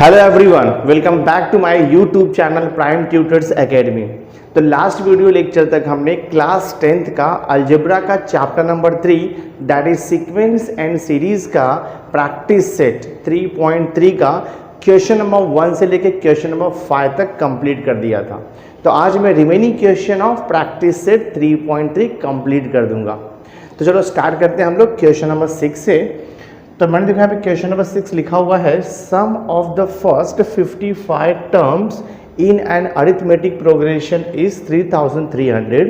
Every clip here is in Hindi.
Hello everyone, welcome back to my YouTube channel prime tutors academy. तो लास्ट वीडियो लेक्चर तक हमने क्लास 10th का अलजेब्रा का chapter number 3 that is sequence and series का प्रैक्टिस सेट 3.3 का क्वेश्चन नंबर 1 से लेकर क्वेश्चन नंबर 5 तक कंप्लीट कर दिया था। तो आज मैं remaining question of practice set 3.3 complete कर दूंगा। तो चलो स्टार्ट करते हैं हम लोग क्वेश्चन नंबर 6 से। तो मैंने देखा यहाँ पे क्वेश्चन नंबर 6 लिखा हुआ है, sum of the first 55 terms in an arithmetic progression is 3300,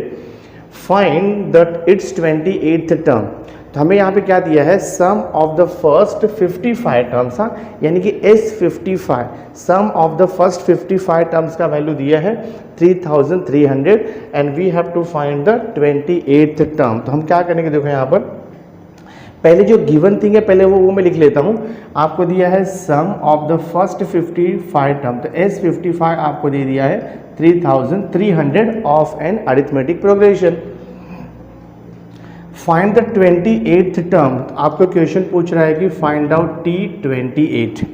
find that its 28th term. तो हमें यहाँ पे क्या दिया है, sum of the first 55 terms, यानी कि S55, sum of the first 55 terms का वैल्यू दिया है 3300 and we have to find the 28th term. तो हम क्या करेंगे, देखो यहाँ पर पहले जो गिवन थिंग है पहले वो मैं लिख लेता हूँ। आपको दिया है sum of the first 55 term, तो S55 आपको दे दिया है 3300 of an arithmetic progression. Find the 28th term. आपको क्वेश्चन पूछ रहा है कि फाइंड आउट T28।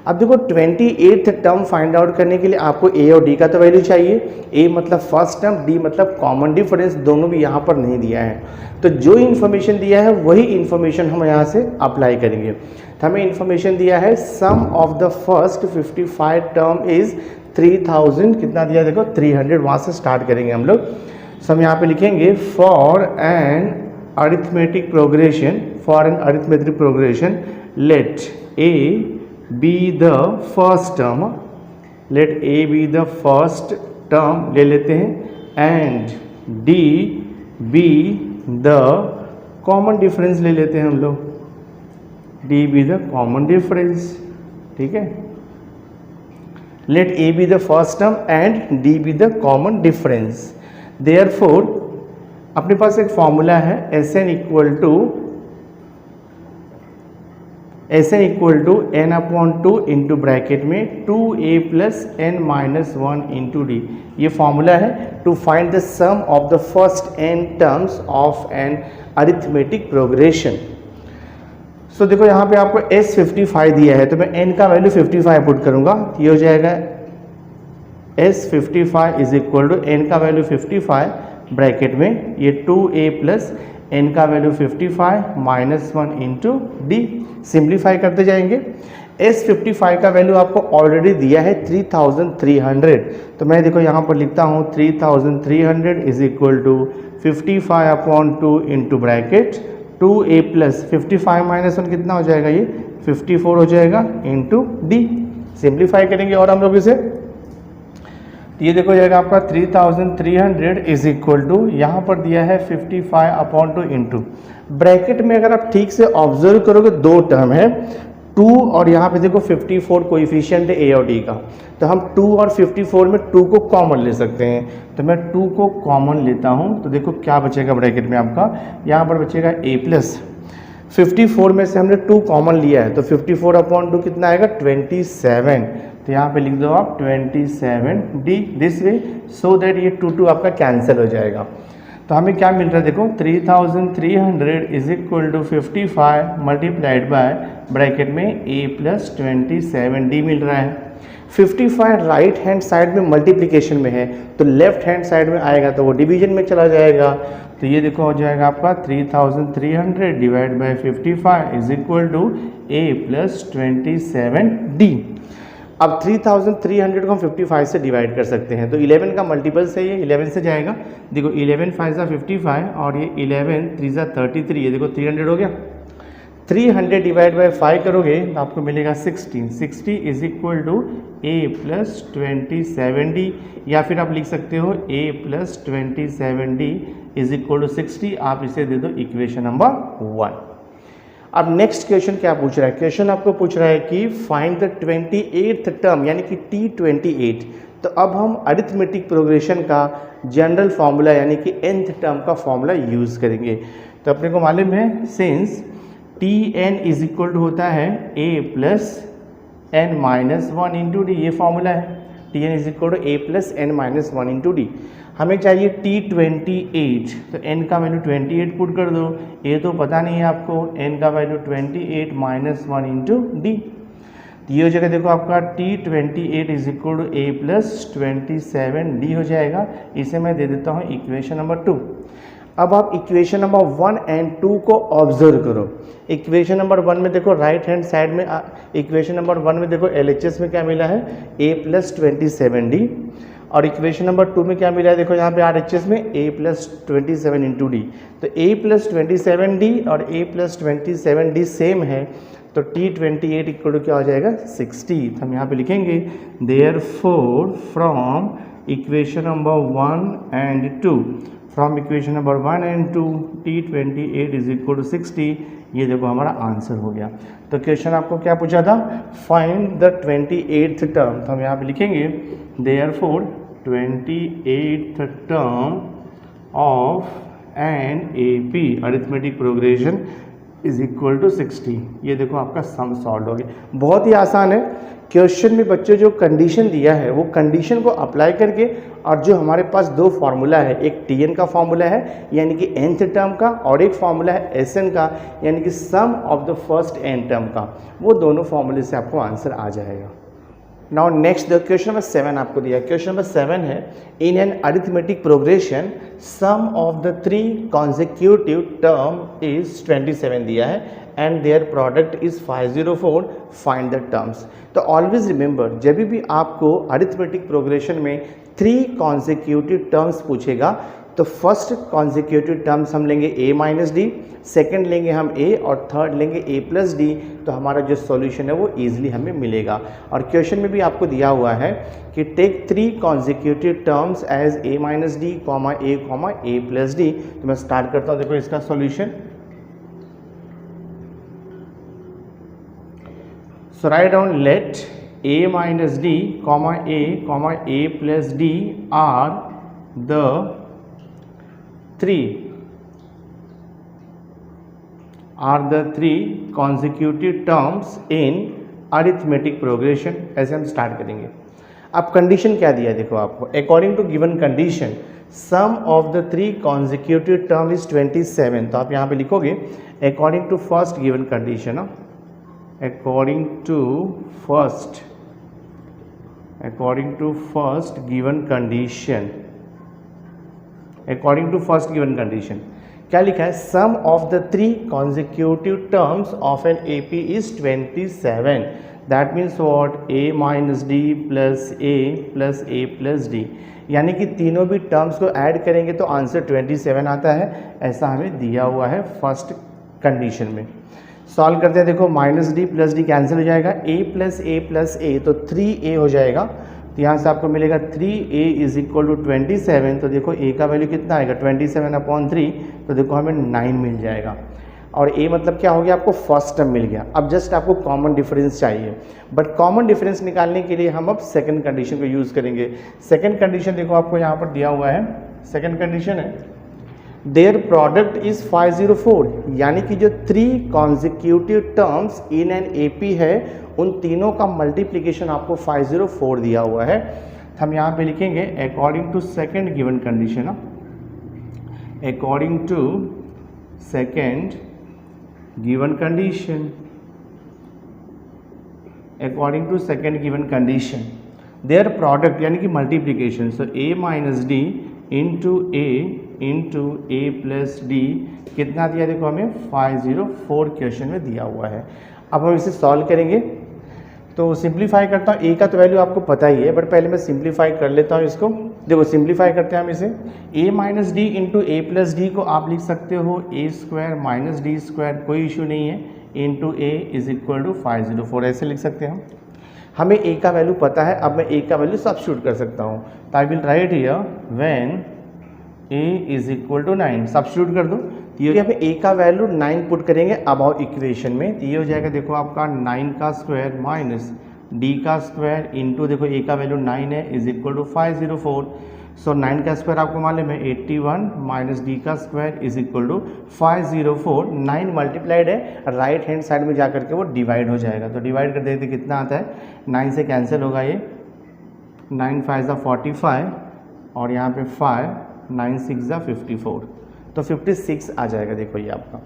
अब देखो 28th टर्म फाइंड आउट करने के लिए आपको A और D का तो वैल्यू चाहिए। A मतलब फर्स्ट टर्म, D मतलब कॉमन डिफरेंस, दोनों भी यहाँ पर नहीं दिया है। तो जो इन्फॉर्मेशन दिया है वही इन्फॉर्मेशन हम यहाँ से अप्लाई करेंगे। तो हमें इन्फॉर्मेशन दिया है sum of the first 55 term is 3000, कितना दिया देखो 300, वहाँ से स्टार्ट करेंगे हम लोग। सो हम यहाँ पे लिखेंगे for an arithmetic progression let A be the first term, let A be the first term ले लेते हैं and D be the common difference ले लेते हैं हम लोग, D be the common difference, ठीक है। let A be the first term and D be the common difference, therefore अपने पास एक फॉर्मूला है Sn equal to n/2 into bracket में 2a plus n minus 1 into D. ये फॉर्मूला है to find the sum of the first n terms of an arithmetic progression. So देखो यहाँ पे आपको S55 दिया है, तो मैं n का वैल्यू 55 पुट करूँगा, ये हो जाएगा S55 is equal to n का वैल्यू 55 ब्रैकेट में ये 2a प्लस n का value 55 minus 1 into D. Simplify करते जाएंगे। S55 का वैल्यू आपको ऑलरेडी दिया है 3300, तो मैं देखो यहाँ पर लिखता हूँ 3300 is equal to 55/2 into bracket 2a plus 55 minus 1 कितना हो जाएगा, ये 54 हो जाएगा इंटू डी। सिंप्लीफाई करेंगे और हम लोग इसे, ये देखो जाएगा आपका 3300 इज इक्वल टू यहाँ पर दिया है 55/2 इंटू ब्रैकेट में। अगर आप ठीक से ऑब्जर्व करोगे दो टर्म है 2 और यहाँ पे देखो 54 कोएफिशिएंट है A और D का, तो हम 2 और 54 में 2 को कॉमन ले सकते हैं। तो मैं 2 को कॉमन लेता हूँ, तो देखो क्या बचेगा ब्रैकेट में आपका, यहाँ पर बचेगा A प्लस 54 में से हमने 2 कॉमन लिया है, तो 54/2 कितना आएगा 27। तो यहाँ पे लिख दो आप 27D this way, so that ये 2 आपका कैंसिल हो जाएगा। तो हमें क्या मिल रहा है देखो 3300 is equal to 55 multiplied by bracket में A प्लस 27D मिल रहा है। 55 राइट हैंड साइड में मल्टीप्लिकेशन में है, तो लेफ्ट हैंड साइड में आएगा तो वो डिवीजन में चला जाएगा। तो ये देखो हो जाएगा आपका 3300 divide by 55 is equal to A plus 27D। अब 3300 को हम 55 से डिवाइड कर सकते हैं, तो 11 का मल्टीपल से ये 11 से जाएगा। देखो 11 5 55 और ये 11 3 33, ये देखो 300 हो गया। 300 डिवाइड बाय 5 करोगे तो आपको मिलेगा 60 is equal to A plus 27D, या फिर आप लिख सकते हो A plus 27D is equal to 60। आप इसे दे दो इक्वेशन नंबर 1। अब नेक्स्ट क्वेश्चन क्या पूछ रहा है, क्वेश्चन आपको पूछ रहा है कि फाइंड द 28th टर्म यानी कि T28। तो अब हम अरिथमेटिक प्रोग्रेशन का जनरल फार्मूला यानी कि nth टर्म का फार्मूला यूज़ करेंगे। तो अपने को मालूम है since Tn is equal to होता है A plus n minus 1 into D, ये फॉर्मूला है। Tn is equal to A plus n minus 1 into D. हमें चाहिए T28, तो n का वैल्यू 28 पुट कर दो, A तो पता नहीं है आपको, n का वैल्यू 28 माइनस 1 इंटू डी। तो ये हो जाएगा देखो आपका T28 is equal to A plus 27D हो जाएगा। इसे मैं दे देता हूँ इक्वेशन नंबर 2। अब आप इक्वेशन नंबर 1 एंड 2 को ऑब्जर्व करो। इक्वेशन नंबर 1 में देखो राइट हैंड साइड में इक्वेशन नंबर 1 में देखो LHS में क्या मिला है, a प्लस 27D, और इक्वेशन नंबर 2 में क्या मिला है, देखो यहाँ पे RHS में a प्लस 27 इंटू डी। तो a प्लस 27D और a प्लस 27D सेम है, तो T28 इक्वल टू क्या हो जाएगा 60। तो हम यहाँ पे लिखेंगे therefore from equation number 1 and 2, from equation number 1 and 2 T28 is equal to 60। ये देखो हमारा आंसर हो गया। तो क्वेश्चन आपको क्या पूछा था, फाइंड द 28th टर्म। तो हम यहाँ पे लिखेंगे therefore 28th term of an AP arithmetic progression is equal to 60। ये देखो आपका सम सॉल्व हो गया। बहुत ही आसान है। क्वेश्चन में बच्चों जो कंडीशन दिया है वो कंडीशन को अप्लाई करके, और जो हमारे पास दो फार्मूला है, एक Tn का फार्मूला है यानी कि nth टर्म का, और एक फार्मूला है Sn का यानी कि sum of the first n term का, वो दोनों फार्मूले से आपको आंसर आ जाएगा। Now next the question number 7 आपको दिया है। क्वेश्चन नंबर 7 है in an arithmetic progression sum of the 3 consecutive term is 27 दिया है and their product is 504, find the terms. तो ऑलवेज रिमेंबर, जब भी आपको अरिथमेटिक प्रोग्रेशन में 3 कॉन्जिक्यूटिव टर्म्स पूछेगा तो फर्स्ट कॉन्जिक्यूटिव टर्म्स हम लेंगे a माइनस डी, सेकेंड लेंगे हम a और थर्ड लेंगे a प्लस डी। तो हमारा जो सॉल्यूशन है वो ईजिली हमें मिलेगा। और क्वेश्चन में भी आपको दिया हुआ है कि take 3 consecutive terms as a minus D comma a plus D. तो मैं स्टार्ट करता हूँ, देखो इसका solution. So write down let a minus d comma a plus d are the 3 consecutive terms in arithmetic progression। ऐसे हम स्टार्ट करेंगे। अब कंडीशन क्या दिया है देखो आपको, according to given condition sum of the 3 consecutive term is 27। तो आप यहाँ पे लिखोगे according to first given condition, according to first given condition क्या लिखा है, sum of the 3 consecutive terms of an AP is 27। That means what, a minus D plus a plus D, यानी कि तीनों भी टर्म्स को ऐड करेंगे तो आंसर 27 आता है। ऐसा हमें दिया हुआ है फर्स्ट कंडीशन में। सॉल्व करते हैं, देखो minus D plus D cancel हो जाएगा, a प्लस a तो 3a हो जाएगा। तो यहाँ से आपको मिलेगा 3a इज इक्वल टू 27। तो देखो a का वैल्यू कितना आएगा 27/3, तो देखो हमें 9 मिल जाएगा। और a मतलब क्या हो गया, आपको फर्स्ट टर्म मिल गया। अब जस्ट आपको कॉमन डिफरेंस चाहिए, बट कॉमन डिफरेंस निकालने के लिए हम अब सेकंड कंडीशन को यूज़ करेंगे। सेकंड कंडीशन देखो आपको यहाँ पर दिया हुआ है, सेकंड कंडीशन है देयर प्रोडक्ट इज 504, यानी कि जो 3 consecutive terms in N AP है उन तीनों का मल्टीप्लिकेशन आपको 504 दिया हुआ है। हम यहाँ पे लिखेंगे according to second given condition, according to second given condition, according to second given condition their product यानी कि multiplication, so a minus D into a plus D कितना दिया, देखो हमें 504 क्वेश्चन में दिया हुआ है। अब हम इसे सॉल्व करेंगे। तो सिंप्लीफाई करता हूँ, a का तो वैल्यू आपको पता ही है, बट पहले मैं सिंप्लीफाई कर लेता हूँ इसको। देखो सिंप्लीफाई करते हैं हम इसे, a minus D into a plus D को आप लिख सकते हो a square minus D square, कोई इशू नहीं है, into a is equal to 504 ऐसे लिख सकते हैं हम। हमें a का वैल्यू पता है, अब मैं a का वैल्यू सब्स्टिट्यूट कर सकता हूँ। तो I will write here when a is equal to 9, substitute कर दो। तो ये हमें a का वैल्यू 9 पुट करेंगे अबाउट इक्वेशन में, तो ये हो जाएगा देखो आपका 9 का स्क्वायर माइनस d का स्क्वायर इंटू देखो a का वैल्यू 9 है इज इक्वल टू 504। सो 9 का स्क्वायर आपको मालूम है 81 माइनस d का square is equal to 504। 9 multiplied है, राइट हैंड साइड में जाकर के वो डिवाइड हो जाएगा। तो डिवाइड कर देते कितना आता है, 9 से कैंसिल होगा ये, 9 5 ज़ा 45 और यहाँ पे 5 9 6 ज़ा 54, तो 56 आ जाएगा। देखो ये आपका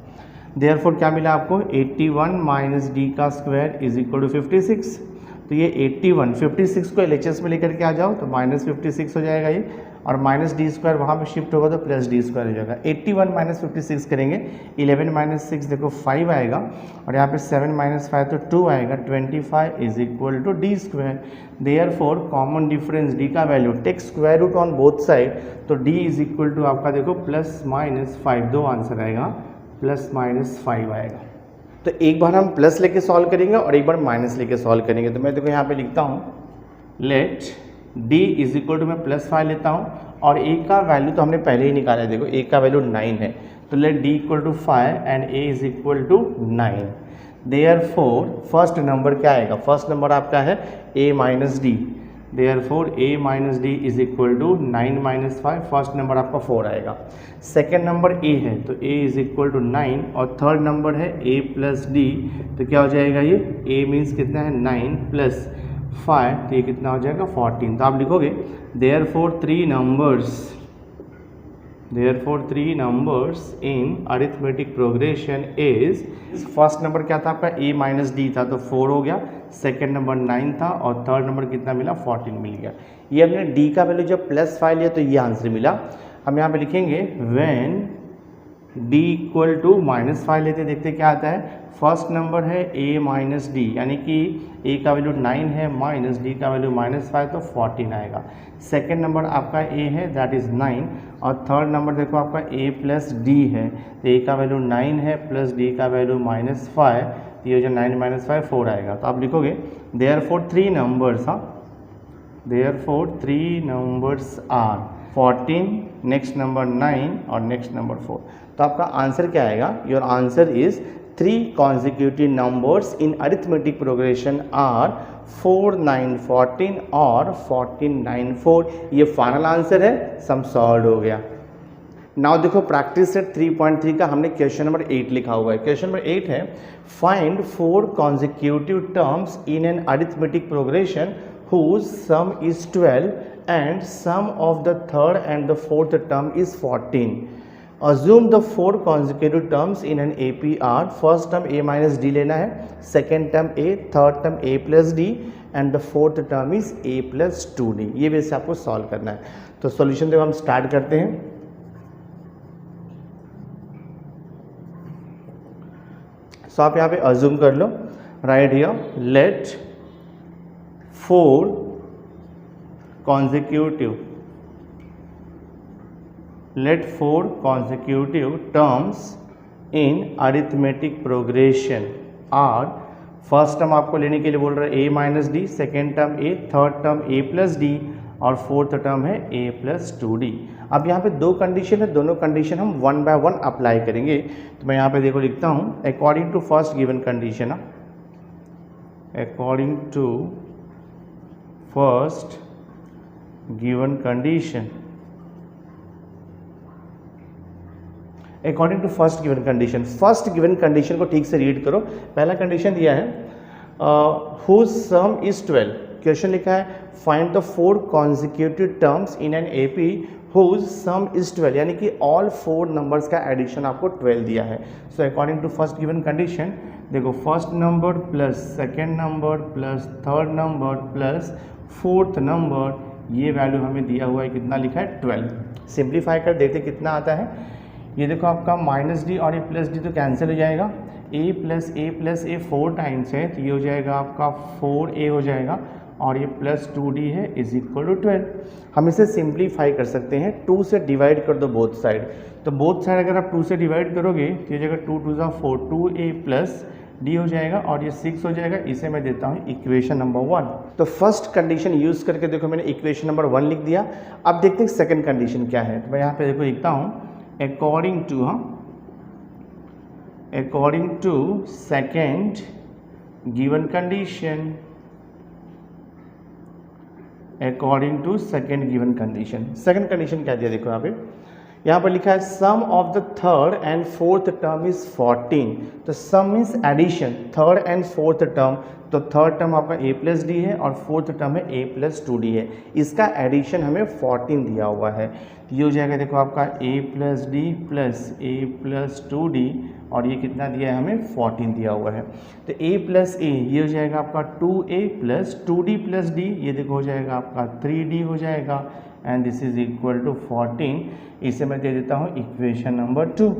देयरफॉर क्या मिला आपको 81 माइनस डी का स्क्वायर इज इक्वल टू 56। तो ये 81 56 को LHS में लेकर के आ जाओ तो -56 हो जाएगा ये, और माइनस डी स्क्वायर वहाँ पे शिफ्ट होगा तो प्लस डी स्क्वायर हो जाएगा। 81 माइनस 56 करेंगे, 11 माइनस 6 देखो 5 आएगा, और यहाँ पे 7 माइनस 5 तो 2 आएगा, 25 is equal to D square. Therefore common difference D का value take square root on both side, तो डी इज इक्वल टू आपका देखो प्लस माइनस 5, दो आंसर आएगा, प्लस माइनस 5 आएगा। तो एक बार हम प्लस लेके सॉल्व करेंगे और एक बार माइनस लेके सॉल्व करेंगे। तो मैं देखो यहाँ पे लिखता हूँ let d is equal to मैं प्लस 5 लेता हूँ, और a का वैल्यू तो हमने पहले ही निकाला है, देखो a का वैल्यू 9 है, तो let d equal to 5 and a is equal to 9। Therefore first number क्या आएगा, फर्स्ट नंबर आपका है a minus D, therefore a minus D is equal to 9 minus 5, first number आपका 4 आएगा। सेकेंड नंबर a है तो a इज इक्वल टू 9, और थर्ड नंबर है a प्लस डी, तो क्या हो जाएगा ये a मीन्स कितना है 9 प्लस 5, तो ये कितना हो जाएगा 14। तो आप लिखोगे therefore three numbers in arithmetic progression is, first number क्या था आपका a माइनस डी था तो 4 हो गया, सेकेंड नंबर 9 था, और थर्ड नंबर कितना मिला 14 मिल गया। ये हमने d का वैल्यू जब प्लस 5 लिया तो ये आंसर मिला। हम यहाँ पे लिखेंगे व्हेन d इक्वल टू -5 लेते देखते क्या आता है, फर्स्ट नंबर है a माइनस डी, यानी कि a का वैल्यू 9 है माइनस d का वैल्यू -5 तो 14 आएगा। सेकेंड नंबर आपका a है दैट इज़ 9, और थर्ड नंबर देखो आपका a प्लस डी है, तो a का वैल्यू 9 है प्लस d का वैल्यू -5, तो ये जो 9 माइनस 5 4 आएगा। तो आप लिखोगे therefore three numbers, therefore three numbers are 14, next number 9 और नेक्स्ट नंबर 4। तो आपका आंसर क्या आएगा, your answer is 3 consecutive numbers in arithmetic progression are 4, 9, 14 और 14, 9, 4। ये फाइनल आंसर है, सम सॉल्व हो गया। नाउ देखो प्रैक्टिस सेट 3.3 का हमने क्वेश्चन नंबर 8 लिखा हुआ है। क्वेश्चन नंबर 8 है find 4 consecutive terms in an arithmetic progression whose sum is 12 and sum of the third and the fourth term is 14. Assume the 4 consecutive terms in an APR. First term a minus d लेना है, second term a, third term a plus d and the fourth term is a plus 2d। ये वैसे आपको सॉल्व करना है। तो सॉल्यूशन देखो हम स्टार्ट करते हैं। सो आप यहाँ पे अज्यूम कर लो, right here let 4 consecutive terms in arithmetic progression are, first term आपको लेने के लिए बोल रहा है a minus D, second term a, third term a plus D और फोर्थ टर्म है a प्लस 2d। अब यहाँ पे दो कंडीशन है, दोनों कंडीशन हम 1 बाय 1 अप्लाई करेंगे। तो मैं यहाँ पे देखो लिखता हूँ according to first given condition, according to first given condition, according to first given condition. First given condition को ठीक से रीड करो। पहला कंडीशन दिया है हुज सम इज 12, क्वेश्चन लिखा है find the 4 consecutive terms in an AP whose sum is 12, यानी कि ऑल 4 नंबर्स का एडिशन आपको 12 दिया है। So according to first given condition देखो first number plus second number plus third number plus fourth number, ये वैल्यू हमें दिया हुआ है, कितना लिखा है 12। सिंप्लीफाई कर देखते कितना आता है। ये देखो आपका माइनस डी और ए प्लस डी तो कैंसिल हो जाएगा, ए प्लस ए 4 टाइम्स है तो ये हो जाएगा आपका 4a हो जाएगा, और ये प्लस 2d है इज इक्वल टू 12। हम इसे सिंप्लीफाई कर सकते हैं, 2 से डिवाइड कर दो बोथ साइड। तो बोथ साइड अगर आप 2 से डिवाइड करोगे तो ये जगह 2 2 4 2a प्लस d हो जाएगा और ये 6 हो जाएगा। इसे मैं देता हूँ इक्वेशन नंबर 1। तो फर्स्ट कंडीशन यूज़ करके देखो मैंने इक्वेशन नंबर 1 लिख दिया। अब देखते हैं सेकेंड कंडीशन क्या है। तो मैं यहाँ पे देखो लिखता हूँ according to second given condition, according to second given condition। Second condition क्या दिया देखो यहाँ पे, यहाँ पर लिखा है sum of the third and fourth term is 14। तो sum means addition, third and fourth term. तो थर्ड टर्म आपका a प्लस डी है और फोर्थ टर्म है a प्लस 2d है। इसका एडिशन हमें 14 दिया हुआ है। ये हो जाएगा देखो आपका a plus D plus a plus 2d और ये कितना दिया है हमें 14 दिया हुआ है। तो a प्लस a ये हो जाएगा आपका 2a plus 2d plus d, ये देखो हो जाएगा आपका 3d हो जाएगा and this is equal to 14। इसे मैं दे देता हूँ इक्वेशन नंबर 2।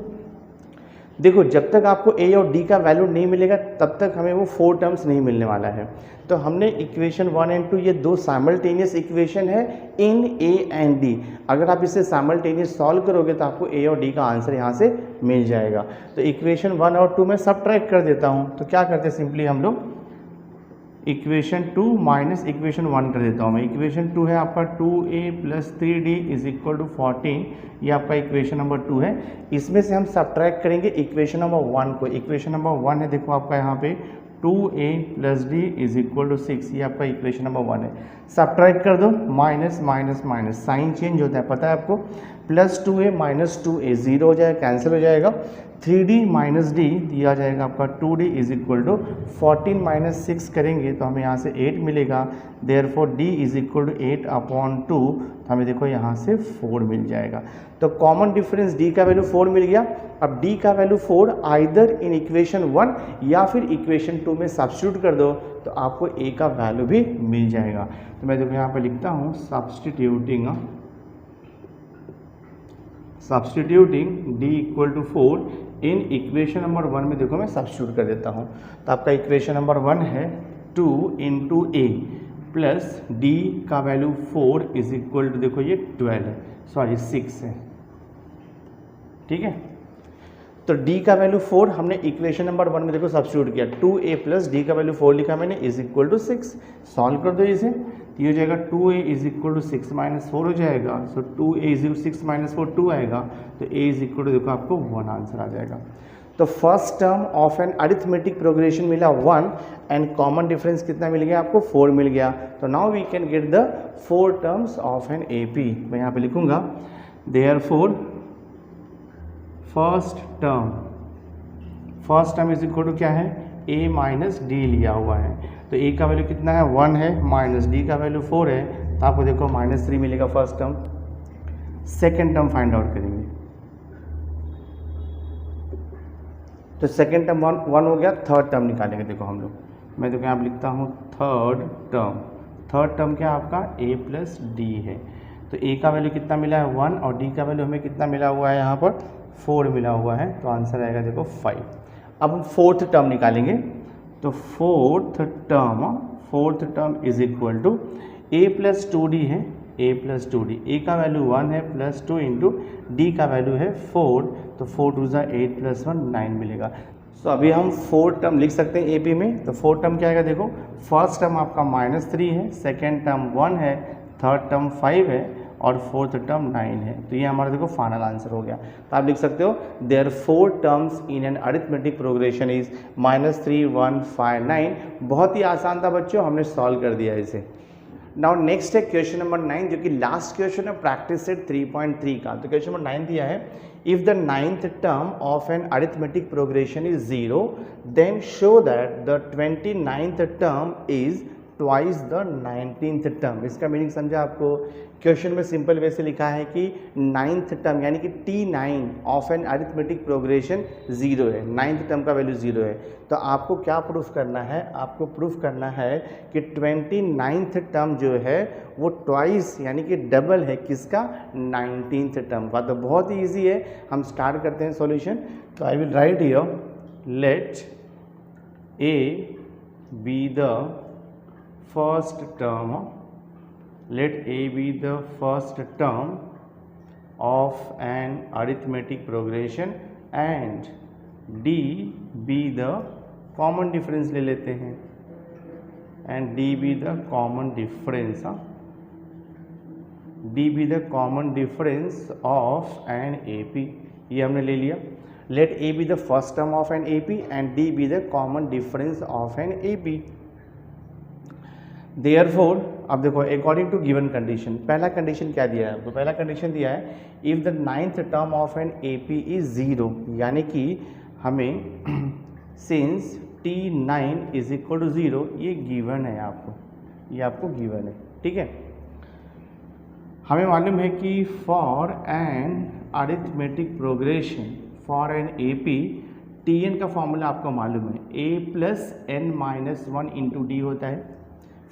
देखो जब तक आपको a और d का वैल्यू नहीं मिलेगा तब तक हमें वो 4 टर्म्स नहीं मिलने वाला है। तो हमने इक्वेशन 1 एंड 2 ये दो साइमल्टेनियस इक्वेशन है इन a एंड d। अगर आप इसे साइमल्टेनियस सॉल्व करोगे तो आपको a और d का आंसर यहाँ से मिल जाएगा। तो इक्वेशन 1 और 2 में सबट्रैक्ट कर देता हूँ। तो क्या करते हैं सिंपली हम लोग इक्वेशन 2 माइनस इक्वेशन 1 कर देता हूँ मैं। इक्वेशन 2 है आपका 2a plus 3d is equal to 14, ये आपका इक्वेशन नंबर 2 है। इसमें से हम सब्ट्रैक्ट करेंगे इक्वेशन नंबर 1 को। इक्वेशन नंबर 1 है देखो आपका यहाँ पे 2a plus D is equal to 6, ये आपका इक्वेशन नंबर 1 है। सब्ट्रैक्ट कर दो, minus minus minus sign change होता है पता है आपको, plus 2a minus 2a zero हो जाएगा, कैंसिल हो जाएगा। 3d माइनस डी दिया जाएगा आपका 2d is equal to 14 minus 6 करेंगे तो हमें यहाँ से 8 मिलेगा। Therefore d is equal to 8 upon 2, तो हमें देखो यहाँ से 4 मिल जाएगा। तो कॉमन डिफरेंस d का वैल्यू 4 मिल गया। अब d का वैल्यू 4 आइदर इन इक्वेशन 1 या फिर इक्वेशन 2 में सब्स्टिट्यूट कर दो तो आपको a का वैल्यू भी मिल जाएगा। तो मैं देखो यहाँ पर लिखता हूँ substituting d equal to 4 in equation number 1 में देखो मैं सब्स्टिट्यूट कर देता हूँ। तो आपका इक्वेशन नंबर 1 है 2 इंटू a प्लस d का वैल्यू 4 इज इक्वल टू देखो ये 12 है, सॉरी 6 है, ठीक है। तो d का वैल्यू 4 हमने इक्वेशन नंबर 1 में देखो सब्स्टिट्यूट किया, 2a प्लस d का वैल्यू 4 लिखा मैंने इज इक्वल टू 6। सॉल्व कर दो इसे, ये हो जाएगा 2a is equal to 6 minus 4 हो जाएगा। सो 2a इज इक्वल 6 माइनस 4 2 आएगा, तो a इज इक्वल टू देखो आपको 1 आंसर आ जाएगा। तो first term of an arithmetic progression मिला 1 एंड कॉमन डिफरेंस कितना मिल गया आपको 4 मिल गया। तो now we can get the 4 terms of an AP। मैं यहाँ पे लिखूंगा therefore first term is equal to क्या है a माइनस डी लिया हुआ है। तो a का वैल्यू कितना है 1 है, माइनस d का वैल्यू 4 है, तो आपको देखो -3 मिलेगा first term. Second term find out करेंगे। तो सेकेंड टर्म 1 हो गया, थर्ड टर्म निकालेंगे देखो हम लोग। मैं देखो यहाँ लिखता हूँ थर्ड टर्म क्या आपका a प्लस डी है। तो a का वैल्यू कितना मिला है 1 और d का वैल्यू हमें कितना मिला हुआ है यहाँ पर 4 मिला हुआ है, तो आंसर आएगा देखो 5। अब हम फोर्थ टर्म निकालेंगे। तो fourth term is equal to a plus 2d है, a प्लस 2d, a का वैल्यू 1 है प्लस 2 इंटू डी का वैल्यू है 4, तो 4 2 ज़ा 8 प्लस 1 9 मिलेगा। सो अभी हम फोर्थ टर्म लिख सकते हैं AP में। तो फोर्थ टर्म क्या आएगा देखो, फर्स्ट टर्म आपका -3 है, सेकेंड टर्म 1 है, थर्ड टर्म 5 है और फोर्थ टर्म 9 है। तो ये हमारा देखो फाइनल आंसर हो गया। तो आप लिख सकते हो their 4 terms in an arithmetic progression is -3 1 5 9। बहुत ही आसान था बच्चों, हमने सॉल्व कर दिया इसे। नाउ नेक्स्ट है क्वेश्चन नंबर 9 जो कि लास्ट क्वेश्चन है प्रैक्टिस सेट 3.3 का। तो क्वेश्चन नंबर 9 दिया है if the 9th term of an arithmetic progression is 0 then show that the 29th term is twice the 19th term. इसका मीनिंग समझा आपको। क्वेश्चन में सिंपल वे से लिखा है कि 9th टर्म यानी कि T9 of an arithmetic progression 0 है, 9th टर्म का वैल्यू 0 है। तो आपको क्या प्रूफ करना है, आपको प्रूफ करना है कि 29th टर्म जो है वो ट्वाइस यानी कि डबल है किसका 19th टर्म का। तो बहुत ही ईजी है, हम स्टार्ट करते हैं सॉल्यूशन। तो I will write here late A be the first term, let A be the first term of an arithmetic progression and D be the common difference ले लेते हैं and D be the common difference, D be the common difference of an AP। ये हमने ले लिया। Let A be the first term of an AP and D be the common difference of an AP। Therefore अब देखो अकॉर्डिंग टू गिवन कंडीशन, पहला कंडीशन क्या दिया है, तो पहला कंडीशन दिया है if the ninth term of an AP is 0, यानी कि हमें since T9 is equal to 0, ये गिवन है आपको, ये आपको गिवन है, ठीक है। हमें मालूम है कि for an arithmetic progression for an AP Tn का फॉर्मूला आपको मालूम है a plus n minus 1 into d होता है।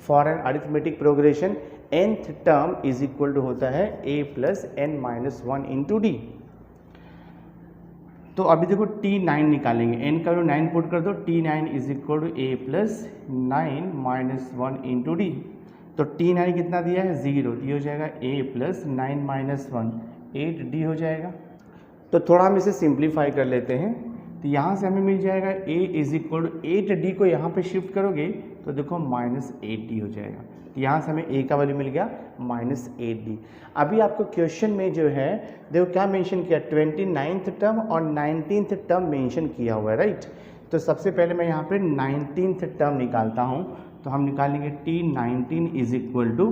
For an arithmetic progression nth term is equal to होता है a plus n minus 1 into d. तो अभी देखो T9 निकालेंगे, n का वैल्यू 9 पुट कर दो, T9 is equal to a plus 9 minus 1 into d. तो T9 कितना दिया है 0, ये हो जाएगा a प्लस 9 माइनस 1 8d हो जाएगा। तो थोड़ा हम इसे सिंप्लीफाई कर लेते हैं, तो यहाँ से हमें मिल जाएगा a is equal to 8d को यहाँ पे शिफ्ट करोगे तो देखो माइनस 8d हो जाएगा। तो यहाँ से हमें a का वैल्यू मिल गया माइनस 8d। अभी आपको क्वेश्चन में जो है देखो क्या मेंशन किया, 29th टर्म और 19th टर्म मेंशन किया हुआ है, राइट। तो सबसे पहले मैं यहाँ पे 19th टर्म निकालता हूँ, तो हम निकालेंगे T19 is equal to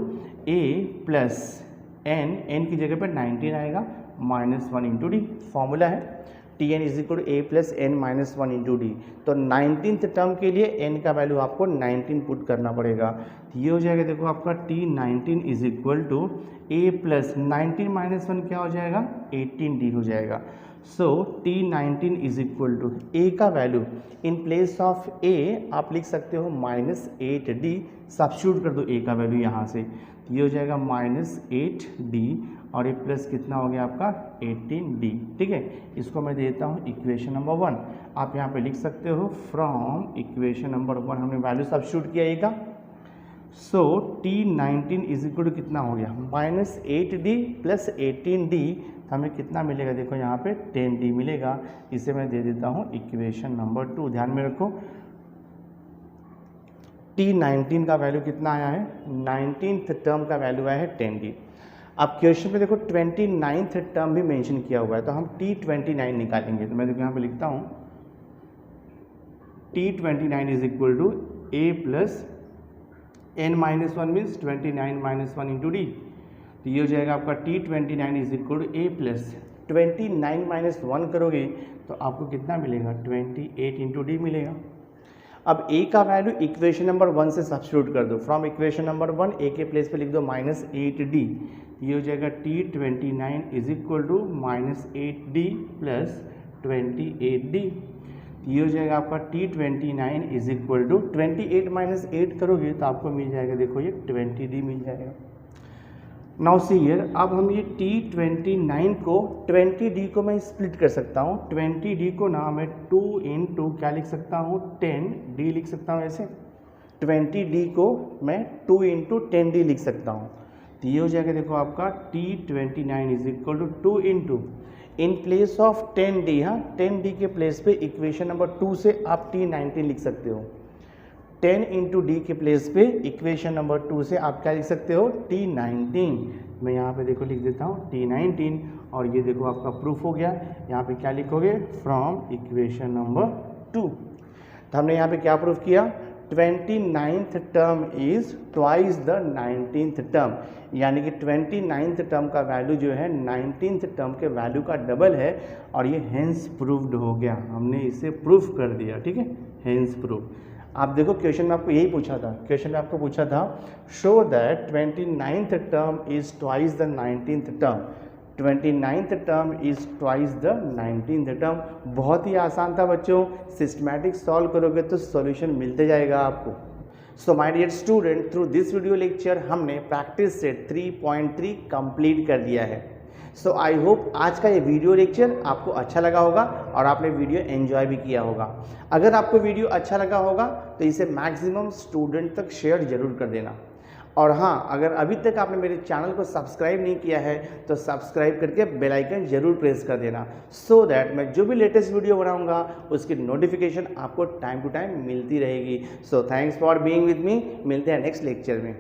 a plus n की जगह पर 19 आएगा माइनस 1 इंटू डी, फॉर्मूला है Tn is equal to a plus n minus 1 into d. तो 19th टर्म के लिए n का वैल्यू आपको 19 पुट करना पड़ेगा, तो ये हो जाएगा देखो आपका T19 is equal to a plus 19 minus 1 क्या हो जाएगा 18d हो जाएगा। So T19 is equal to a का value in place of a आप लिख सकते हो माइनस 8d, सब्स्टिट्यूट कर दो a का वैल्यू यहाँ से, तो ये हो जाएगा माइनस 8d और ये प्लस कितना हो गया आपका 18d, ठीक है। इसको मैं देता हूँ इक्वेशन नंबर 1, आप यहाँ पे लिख सकते हो फ्रॉम इक्वेशन नंबर 1 हमने वैल्यू सब्स्टिट्यूट किया a का। सो T19 इज इक्वल टू कितना हो गया माइनस 8d प्लस 18d, तो हमें कितना मिलेगा देखो यहाँ पे 10d मिलेगा। इसे मैं दे देता हूँ इक्वेशन नंबर 2, ध्यान में रखो T19 का वैल्यू कितना आया है, 19th टर्म का वैल्यू आया है 10d। अब क्वेश्चन में देखो 29th टर्म भी मेंशन किया हुआ है, तो हम T29 निकालेंगे, तो मैं देखो यहाँ पे लिखता हूँ T29 is equal to a plus n minus 1 means 29 minus 1 into d. तो ये हो जाएगा आपका T29 is equal to a plus 29 minus 1 करोगे तो आपको कितना मिलेगा 28 इंटू डी मिलेगा। अब a का वैल्यू इक्वेशन नंबर 1 से सब्स्टिट्यूट कर दो, फ्रॉम इक्वेशन नंबर 1 a के प्लेस पे लिख दो माइनस 8d, ये हो जाएगा T29 is equal to minus 8d plus 28d। ये हो जाएगा आपका T29 is equal to 28 minus 8 करोगे तो आपको मिल जाएगा देखो ये 20d मिल जाएगा। नाउ सी हियर, अब हम ये T29 को 20d को मैं स्प्लिट कर सकता हूँ, 20d को ना मैं 2 इंटू क्या लिख सकता हूँ 10d लिख सकता हूँ, ऐसे 20d को मैं 2 इंटू 10d लिख सकता हूँ। तो ये हो जाएगा देखो आपका T29 is equal to 2 into in place of 10d, हाँ 10d के प्लेस पे इक्वेशन नंबर 2 से आप T19 लिख सकते हो, 10 इंटू डी के प्लेस पे इक्वेशन नंबर 2 से आप क्या लिख सकते हो T19। मैं यहाँ पे देखो लिख देता हूँ T19 और ये देखो आपका प्रूफ हो गया। यहाँ पे क्या लिखोगे फ्रॉम इक्वेशन नंबर 2। तो हमने यहाँ पे क्या प्रूफ किया, 29th term is twice the 19th term, यानी कि 29th टर्म का वैल्यू जो है 19th टर्म के वैल्यू का डबल है और ये हेंस प्रूव्ड हो गया, हमने इसे प्रूफ कर दिया, ठीक है, हेंस प्रूफ। आप देखो क्वेश्चन में आपको यही पूछा था, क्वेश्चन में आपको पूछा था show that 29th term is twice the 19th term, 29th term is twice the 19th term. बहुत ही आसान था बच्चों, सिस्टमैटिक सॉल्व करोगे तो सॉल्यूशन मिलते जाएगा आपको। So my dear student, through this video lecture हमने प्रैक्टिस सेट 3.3 कंप्लीट कर दिया है। सो आई होप आज का ये वीडियो लेक्चर आपको अच्छा लगा होगा और आपने वीडियो एंजॉय भी किया होगा। अगर आपको वीडियो अच्छा लगा होगा तो इसे मैक्सिमम स्टूडेंट तक शेयर जरूर कर देना। और हाँ, अगर अभी तक आपने मेरे चैनल को सब्सक्राइब नहीं किया है तो सब्सक्राइब करके बेल आइकन जरूर प्रेस कर देना, सो दैट मैं जो भी लेटेस्ट वीडियो बनाऊंगा उसकी नोटिफिकेशन आपको टाइम टू टाइम मिलती रहेगी। So thanks for being with me, मिलते हैं नेक्स्ट लेक्चर में।